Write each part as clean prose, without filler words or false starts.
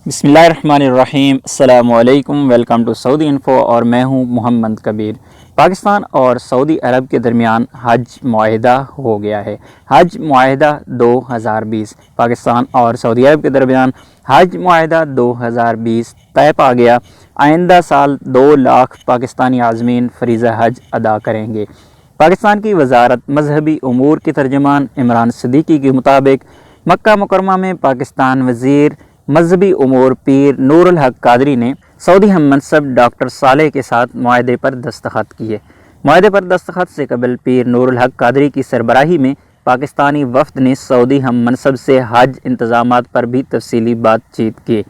बिस्मिल्लाहिर्रहमानिर्रहीम। अस्सलामु अलैकुम। वेलकम टू सऊदी इन्फो और मैं हूं मोहम्मद कबीर। पाकिस्तान और सऊदी अरब के दरमियान हज मुआहिदा हो गया है। हज मुआहिदा 2020 पाकिस्तान और सऊदी अरब के दरमियान हज मुआहिदा 2020 तय पा गया। आइंदा साल 2 लाख पाकिस्तानी आज़मीन फ़रीज़ा हज अदा करेंगे। पाकिस्तान की वजारत मजहबी उमूर के तर्जमान इमरान सिद्दीकी के मुताबिक मक्का मुकरमा में पाकिस्तान वज़ीर मजहबी उमूर पीर नूरुल हक कादरी ने सऊदी हम मनसब डॉक्टर सालेह के साथ मुआहदे पर दस्तखत किए। मुआहदे पर दस्तखत से कबल पीर नूरुल हक कादरी की सरबराही में पाकिस्तानी वफ़द ने सऊदी हम मनसब से हज इंतज़ामात पर भी तफसीली बातचीत की।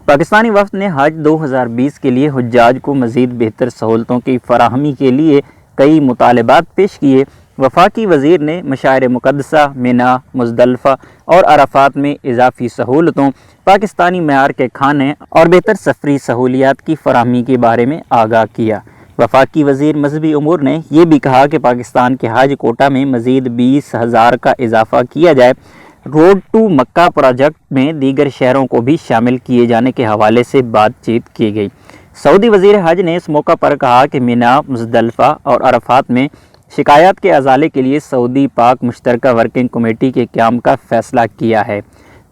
पाकिस्तानी वफ़द ने हज 2020 के लिए हुज्जाज को मज़ीद बेहतर सहूलतों की फराहमी के लिए कई मुतालबात पेश किए। वफाकी वज़ीर ने मशाइर मुक़द्दसा, मिना, मुज़दलिफ़ा और अराफात में इजाफ़ी सहूलतों, पाकिस्तानी मयार के खाने और बेहतर सफरी सहूलियात की फराहमी के बारे में आगाह किया। वफाकी वज़ीर मजहबी उमूर ने यह भी कहा कि पाकिस्तान के हज कोटा में मज़ीद 20,000 का इजाफ़ा किया जाए। रोड टू मक्का प्रोजेक्ट में दीगर शहरों को भी शामिल किए जाने के हवाले से बातचीत की गई। सऊदी वज़ीर हज ने इस मौका पर कहा कि मिना, मुज़दलिफ़ा और अराफात में शिकायत के अजाले के लिए सऊदी पाक मुश्तरका वर्किंग कमेटी के क़याम का फ़ैसला किया है।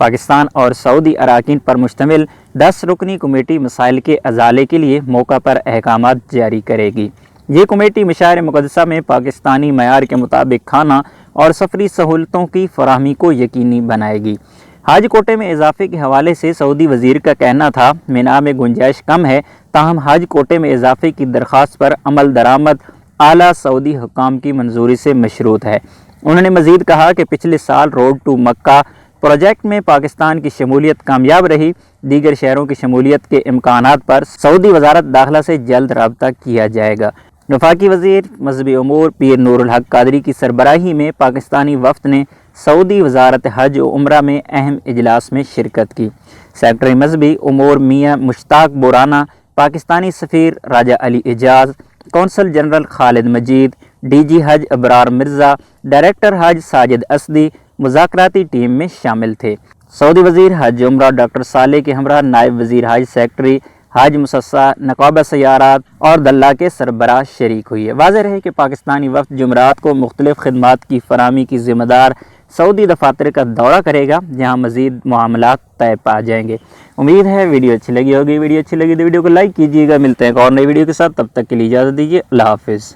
पाकिस्तान और सऊदी अराकीन पर मुश्तमिल 10 रुकनी कमेटी मसाइल के अजाले के लिए मौका पर अहकामात जारी करेगी। ये कमेटी मशाइर मुक़द्दसा में पाकिस्तानी मयार के मुताबिक खाना और सफरी सहूलतों की फराहमी को यकीनी बनाएगी। हज कोटे में इजाफे के हवाले से सऊदी वज़ीर का कहना था, मिना में गुंजाइश कम है, ताहम हज कोटे में इजाफे की दरख्वास्त पर अमल दरामद आला सऊदी हुकाम की मंजूरी से मशरूत है। उन्होंने मज़ीद कहा कि पिछले साल रोड टू मक्का प्रोजेक्ट में पाकिस्तान की शमूलियत कामयाब रही। दीगर शहरों की शमूलियत के इम्कानात पर सऊदी वजारत दाखिला से जल्द रब्ता किया जाएगा। वफाकी वज़ीर मजहबी उमूर पीर नूरुल हक कादरी की सरबराही में पाकिस्तानी वफ़द ने सऊदी वजारत हज व उम्रा में अहम इजलास में शिरकत की। सेक्रेटरी मजहबी उमूर मियाँ मुश्ताक बोराना, पाकिस्तानी सफ़ीर राजा अली एजाज, कौंसल जनरल खालिद मजीद, DG हज अबरार मिर्ज़ा, डायरेक्टर हज साजिद असदी मुज़ाकराती टीम में शामिल थे। सऊदी वज़ीर हज उम्रा डॉक्टर सालेह के हमरा नायब वज़ीर हज, सेक्रेटरी हज मुसस्सा, नक़ाब सयारात और दल्ला के सरबराह शरीक हुई है। वाज़ेह रहे कि पाकिस्तानी वफ़द जुमरात को मुख्तलिफ़ खिदमात की फराहमी की ज़िम्मेदार सऊदी दफातर का दौरा करेगा, जहाँ मज़ीद मामलात तय पा जाएंगे। उम्मीद है वीडियो अच्छी लगी होगी। वीडियो अच्छी लगी तो वीडियो को लाइक कीजिएगा। मिलते हैं एक और नई वीडियो के साथ, तब तक के लिए इजाज़त दीजिए। अल्लाह हाफ़िज़।